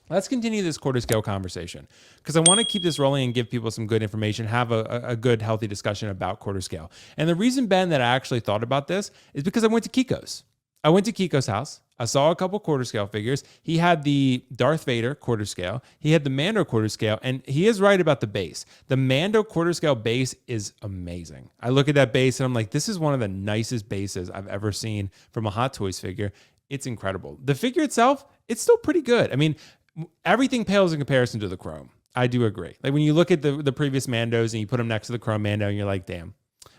Let's continue this quarter scale conversation because I want to keep this rolling and give people some good information, have a good, healthy discussion about quarter scale. And the reason, Ben, that I actually thought about this is because I went to Kiko's. I went to Kiko's house. I saw a couple quarter scale figures. He had the Darth Vader quarter scale. He had the Mando quarter scale. And he is right about the base. The Mando quarter scale base is amazing. I look at that base and I'm like, this is one of the nicest bases I've ever seen from a Hot Toys figure. It's incredible. The figure itself, it's still pretty good. I mean, everything pales in comparison to the Chrome. I do agree. Like when you look at the previous Mandos and you put them next to the Chrome Mando and you're like, damn.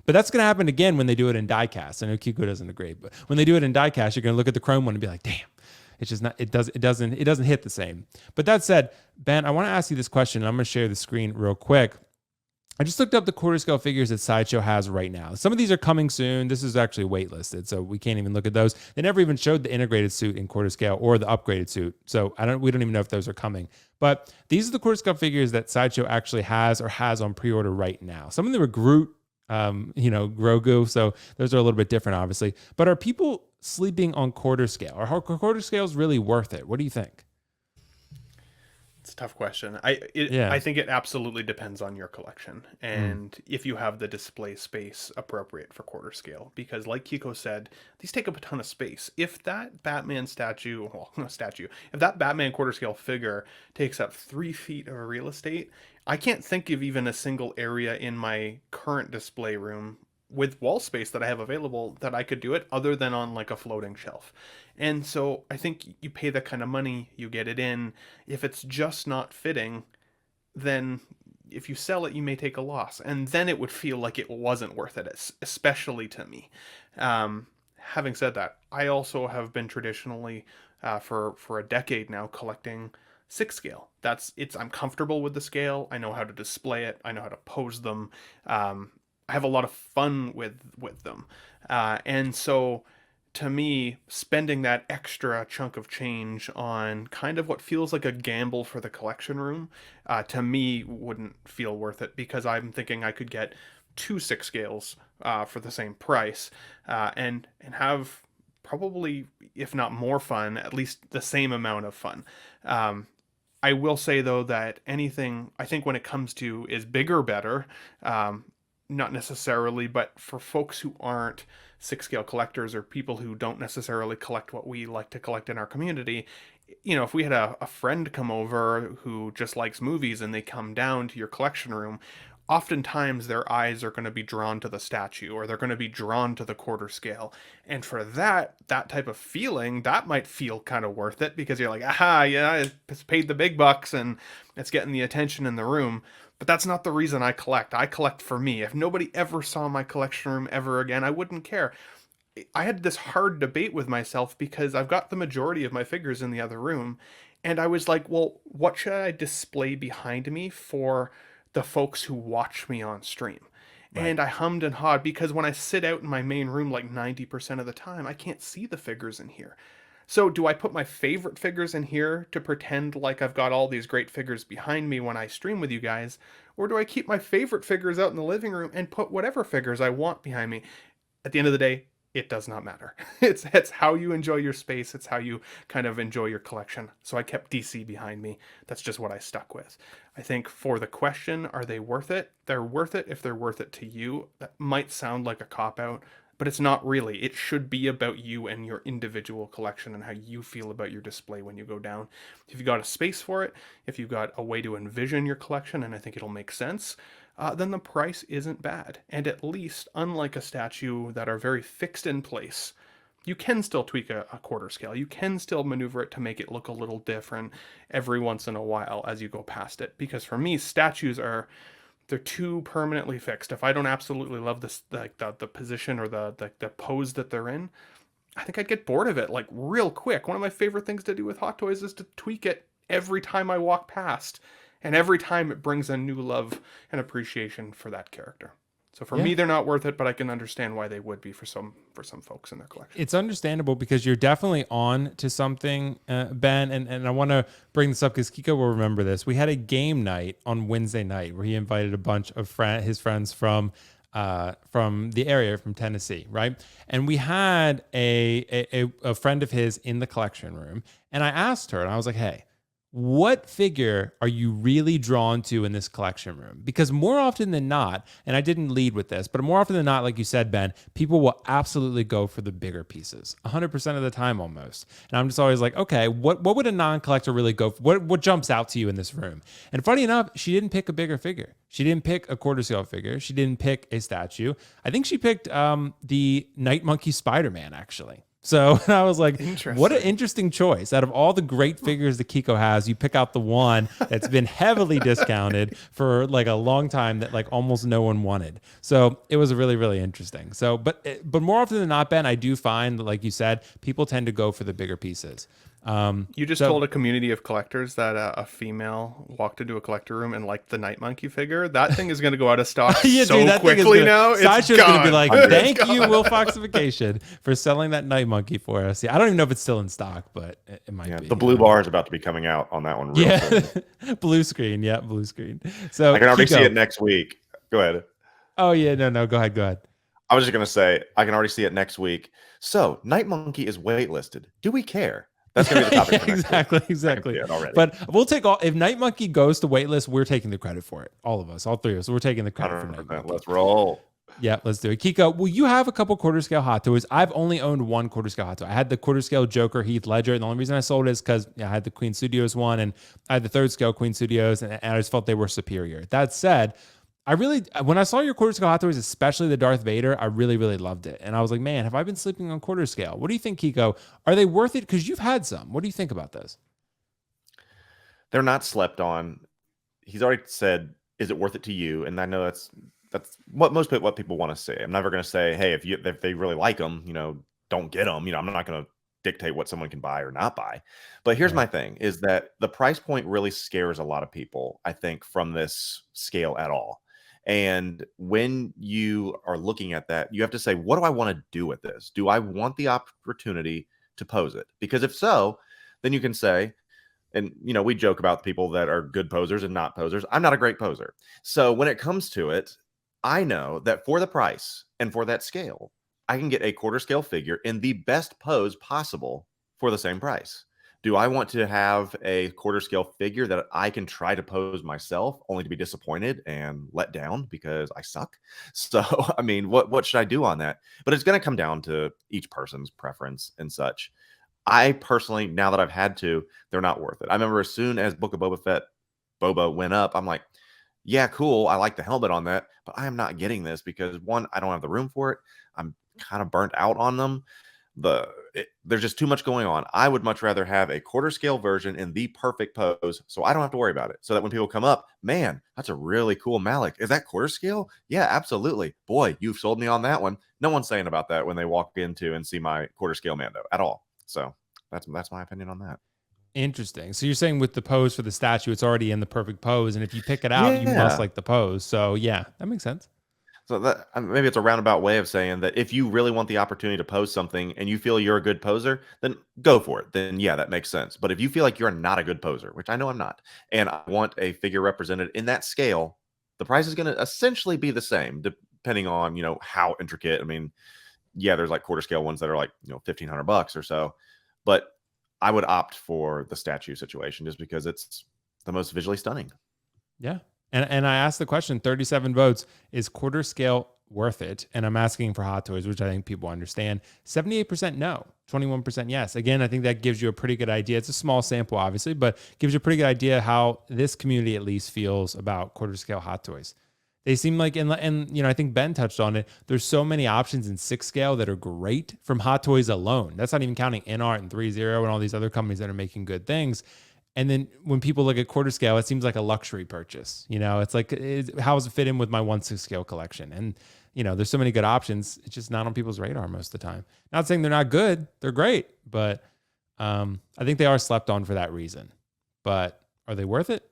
But that's going to happen again when they do it in diecast. I know Kiko doesn't agree, but when they do it in diecast, you're going to look at the Chrome one and be like, damn. It's just not. It doesn't hit the same. But that said, Ben, I want to ask you this question. And I'm going to share the screen real quick. I just looked up the quarter scale figures that Sideshow has right now. Some of these are coming soon. This is actually waitlisted, so we can't even look at those. They never even showed the integrated suit in quarter scale or the upgraded suit, so we don't even know if those are coming. But these are the quarter scale figures that Sideshow actually has or has on pre-order right now. Some of them are Groot, Grogu, so those are a little bit different, obviously. But are people sleeping on quarter scale? Are quarter scales really worth it? What do you think? It's a tough question. Yeah, I think it absolutely depends on your collection mm, and if you have the display space appropriate for quarter scale. Because, like Kiko said, these take up a ton of space. If that Batman statue, well, not statue, if that Batman quarter scale figure takes up 3 feet of real estate, I can't think of even a single area in my current display room with wall space that I have available that I could do it other than on like a floating shelf. And so I think you pay that kind of money, you get it in. If it's just not fitting, then if you sell it, you may take a loss. And then it would feel like it wasn't worth it, especially to me. Having said that, I also have been traditionally, for a decade now, collecting 6 scale. I'm comfortable with the scale. I know how to display it. I know how to pose them. I have a lot of fun with them, and so to me, spending that extra chunk of change on kind of what feels like a gamble for the collection room, to me wouldn't feel worth it because I'm thinking I could get 2 6 scales for the same price, and have probably, if not more fun, at least the same amount of fun. I will say though that anything I think when it comes to is bigger better. Not necessarily, but for folks who aren't 6 scale collectors or people who don't necessarily collect what we like to collect in our community, if we had a friend come over who just likes movies and they come down to your collection room, oftentimes their eyes are going to be drawn to the statue or they're going to be drawn to the quarter scale. And for that type of feeling, that might feel kind of worth it because you're like, aha, yeah, it's paid the big bucks and it's getting the attention in the room. But that's not the reason I collect. I collect for me. If nobody ever saw my collection room ever again, I wouldn't care. I had this hard debate with myself because I've got the majority of my figures in the other room. And I was like, well, what should I display behind me for the folks who watch me on stream? right. And I hummed and hawed because when I sit out in my main room like 90% of the time, I can't see the figures in here. So, do I put my favorite figures in here to pretend like I've got all these great figures behind me when I stream with you guys? Or do I keep my favorite figures out in the living room and put whatever figures I want behind me? At the end of the day, it does not matter. It's how you enjoy your space, it's how you kind of enjoy your collection. So, I kept DC behind me. That's just what I stuck with. I think for the question, are they worth it? They're worth it if they're worth it to you. That might sound like a cop out, but it's not really. It should be about you and your individual collection and how you feel about your display when you go down. If you've got a space for it, if you've got a way to envision your collection, and I think it'll make sense, then the price isn't bad. And at least, unlike a statue that are very fixed in place, you can still tweak a quarter scale. You can still maneuver it to make it look a little different every once in a while as you go past it. Because for me, statues are they're too permanently fixed. If I don't absolutely love this, like the position or the pose that they're in, I think I'd get bored of it like real quick. One of my favorite things to do with Hot Toys is to tweak it every time I walk past, and every time it brings a new love and appreciation for that character. So for Yeah. me, they're not worth it, but I can understand why they would be for some folks in their collection. It's understandable because you're definitely on to something, Ben. And I want to bring this up because Kiko will remember this. We had a game night on Wednesday night where he invited a bunch of his friends from the area, from Tennessee, right? And we had a friend of his in the collection room. And I asked her, and I was like, hey, what figure are you really drawn to in this collection room? Because more often than not, and I didn't lead with this, but more often than not, like you said, Ben, people will absolutely go for the bigger pieces 100% of the time almost. And I'm just always like, okay, what would a non-collector really go for? What jumps out to you in this room? And funny enough, she didn't pick a bigger figure. She didn't pick a quarter scale figure. She didn't pick a statue. I think she picked the Night Monkey Spider-Man, actually. So I was like, what an interesting choice. Out of all the great figures that Kiko has, you pick out the one that's been heavily discounted for like a long time that like almost no one wanted. So it was really, really interesting. So, but more often than not, Ben, I do find that, like you said, people tend to go for the bigger pieces. You just told a community of collectors that a female walked into a collector room and liked the Night Monkey figure. That thing is going to go out of stock yeah, so dude, that quickly now. Sideshow's going to be like, thank you, WillFoxification, for selling that Night Monkey for us. Yeah, I don't even know if it's still in stock, but it might be. The blue bar is about to be coming out on that one. Real soon. Blue screen. Yeah, blue screen. So I can already see it next week. Go ahead. Oh, yeah. No. Go ahead. I was just going to say, I can already see it next week. So Night Monkey is waitlisted. Do we care? That's going to be the topic. Exactly. But we'll take all. If Night Monkey goes to waitlist, we're taking the credit for it. All of us, all three of us, we're taking the credit for Night Monkey. Let's roll. Yeah, let's do it. Kiko, well, you have a couple quarter scale Hot Toys. I've only owned one quarter scale Hot Toy. I had the quarter scale Joker Heath Ledger, and the only reason I sold it is because I had the Queen Studios one, and I had the third scale Queen Studios, and I just felt they were superior. That said, when I saw your quarter scale Hot Toys, especially the Darth Vader, I really, really loved it. And I was like, man, have I been sleeping on quarter scale? What do you think, Kiko? Are they worth it? Because you've had some. What do you think about this? They're not slept on. He's already said, is it worth it to you? And I know that's what people want to say. I'm never going to say, hey, if they really like them, don't get them. I'm not going to dictate what someone can buy or not buy. But here's my thing, is that the price point really scares a lot of people, I think, from this scale at all. And when you are looking at that, you have to say, what do I want to do with this? Do I want the opportunity to pose it? Because if so, then you can say, and we joke about the people that are good posers and not posers. I'm not a great poser. So when it comes to it, I know that for the price and for that scale, I can get a quarter scale figure in the best pose possible for the same price. Do I want to have a quarter scale figure that I can try to pose myself only to be disappointed and let down because I suck? So, I mean, what should I do on that? But it's going to come down to each person's preference and such. I personally, now that I've had to, they're not worth it. I remember as soon as Book of Boba Fett, Boba went up, I'm like, yeah, cool. I like the helmet on that, but I am not getting this because one, I don't have the room for it. I'm kind of burnt out on them. There's just too much going on. I would much rather have a quarter scale version in the perfect pose so I don't have to worry about it. So that when people come up, man, that's a really cool Malik. Is that quarter scale? Yeah, absolutely. Boy, you've sold me on that one. No one's saying about that when they walk into and see my quarter scale Mando at all. So that's my opinion on that. Interesting. So you're saying with the pose for the statue, it's already in the perfect pose. And if you pick it out, you must like the pose. So yeah, that makes sense. So that maybe it's a roundabout way of saying that if you really want the opportunity to pose something and you feel you're a good poser, then go for it. Then yeah, that makes sense. But if you feel like you're not a good poser, which I know I'm not, and I want a figure represented in that scale, the price is going to essentially be the same, depending on, how intricate. I mean, yeah, there's like quarter scale ones that are like, $1,500 or so, but I would opt for the statue situation just because it's the most visually stunning. Yeah. And I asked the question, 37 votes, is quarter scale worth it? And I'm asking for Hot Toys, which I think people understand. 78% no, 21% yes. Again, I think that gives you a pretty good idea. It's a small sample, obviously, but gives you a pretty good idea how this community at least feels about quarter scale Hot Toys. They seem like, and I think Ben touched on it, there's so many options in 6 scale that are great from Hot Toys alone. That's not even counting InArt and 3.0 and all these other companies that are making good things. And then when people look at quarter scale, it seems like a luxury purchase. It's like, how does it fit in with my 1/6 scale collection? And, there's so many good options. It's just not on people's radar most of the time. Not saying they're not good. They're great. But I think they are slept on for that reason. But are they worth it?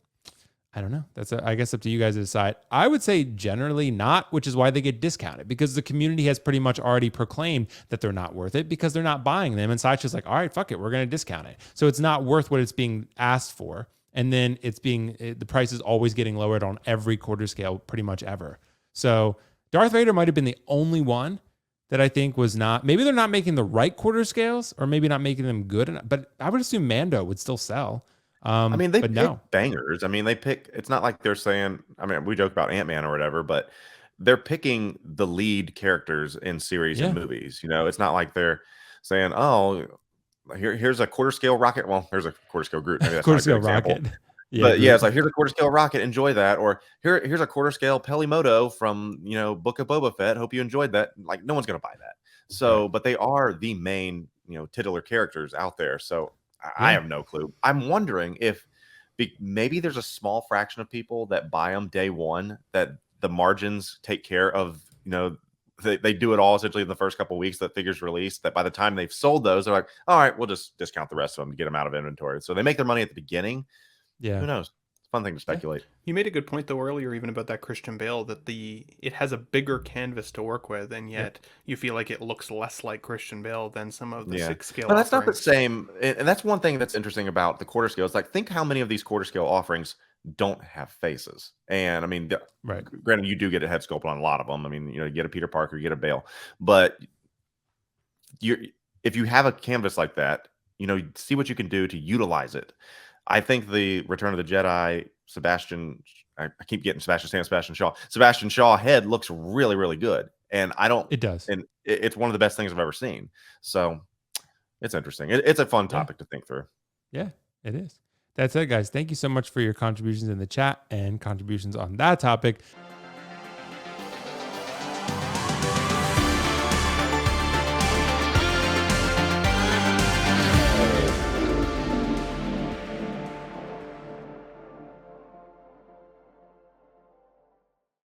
I don't know. That's, I guess, up to you guys to decide. I would say generally not, which is why they get discounted, because the community has pretty much already proclaimed that they're not worth it because they're not buying them. And Sideshow's like, all right, fuck it, we're going to discount it. So it's not worth what it's being asked for. And then the price is always getting lowered on every quarter scale pretty much ever. So Darth Vader might have been the only one that I think was not, maybe they're not making the right quarter scales or maybe not making them good enough, but I would assume Mando would still sell. I mean, they But pick no, bangers. I mean, they pick. It's not like they're saying. I mean, we joke about Ant-Man or whatever, but they're picking the lead characters in series and yeah, movies. You know, it's not like they're saying, "Oh, here's a quarter scale rocket." Well, here's a quarter scale Groot. Maybe that's not quarter a good scale example. rocket. Yeah, But yeah, Groot. it's like here's a quarter scale rocket. Enjoy that. Or here's a quarter scale Pelimoto from Book of Boba Fett. Hope you enjoyed that. Like no one's gonna buy that. Right. So, but they are the main titular characters out there. So I Yeah. have no clue. I'm wondering if maybe there's a small fraction of people that buy them day one that the margins take care of. They do it all essentially in the first couple of weeks that figures released. That by the time they've sold those, they're like, all right, we'll just discount the rest of them to get them out of inventory. So they make their money at the beginning. Yeah. Who knows? Fun thing to Yeah. speculate. You made a good point though earlier, even about that Christian Bale, that it has a bigger canvas to work with, and yet you feel like it looks less like Christian Bale than some of the Yeah, 6 scale but that's not the offerings. same, and that's one thing that's interesting about the quarter scale. It's like think how many of these quarter scale offerings don't have faces. And I mean, Right. granted, you do get a head sculpt on a lot of them. I mean, you get a Peter Parker, you get a Bale, but if you have a canvas like that, see what you can do to utilize it. I think the Return of the Jedi, Sebastian, I keep getting Sebastian Shaw. Sebastian Shaw head looks really, really good. And I don't, It does. and it's one of the best things I've ever seen. So it's interesting. It's a fun Yeah. topic to think through. Yeah, it is. That's it, guys. Thank you so much for your contributions in the chat and contributions on that topic.